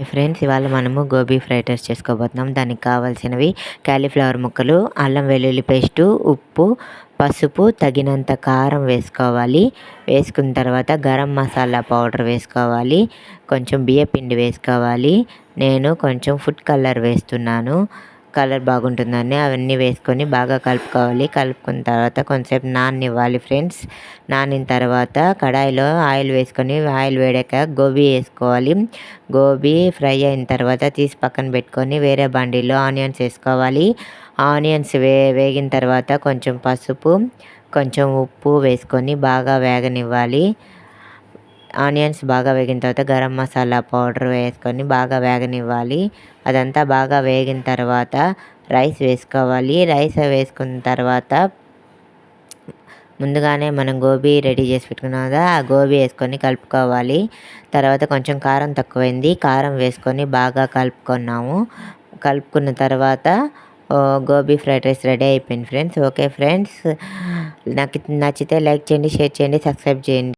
Friends, ఇవాళ మనము gobi fried rice చేసుకోబోతున్నాం. దానికి కావాల్సినవి క్యాలీఫ్లవర్ ముక్కలు, అల్లం వెల్లుల్లి పేస్టు, ఉప్పు, పసుపు, తగినంత కారం వేసుకోవాలి. వేసుకున్న తర్వాత గరం మసాలా పౌడర్ వేసుకోవాలి. కొంచెం బియ్యపిండి వేసుకోవాలి. నేను కొంచెం ఫుడ్ కలర్ వేస్తున్నాను, కలర్ బాగుంటుందని. అవన్నీ వేసుకొని బాగా కలుపుకోవాలి. కలుపుకున్న తర్వాత కొంచెంసేపు నాననివ్వాలి ఫ్రెండ్స్. నానిన తర్వాత కడాయిలో ఆయిల్ వేసుకొని, ఆయిల్ వేడాక గోబీ వేసుకోవాలి. గోబీ ఫ్రై అయిన తర్వాత తీసి పక్కన పెట్టుకొని వేరే బండిలో ఆనియన్స్ వేసుకోవాలి. ఆనియన్స్ వేగిన తర్వాత కొంచెం పసుపు, కొంచెం ఉప్పు వేసుకొని బాగా వేగనివ్వాలి. ఆనియన్స్ బాగా వేగిన తర్వాత గరం మసాలా పౌడర్ వేసుకొని బాగా వేగనివ్వాలి. అదంతా బాగా వేగిన తర్వాత రైస్ వేసుకోవాలి. రైస్ వేసుకున్న తర్వాత ముందుగానే మనం గోబీ రెడీ చేసి పెట్టుకున్నాం కదా, ఆ గోబీ వేసుకొని కలుపుకోవాలి. తర్వాత కొంచెం కారం తక్కువైంది, కారం వేసుకొని బాగా కలుపుకున్నాము. కలుపుకున్న తర్వాత గోబీ ఫ్రైడ్ రైస్ రెడీ అయిపోయింది ఫ్రెండ్స్. ఓకే ఫ్రెండ్స్, నాకు నచ్చితే లైక్ చేయండి, షేర్ చేయండి, సబ్స్క్రైబ్ చేయండి.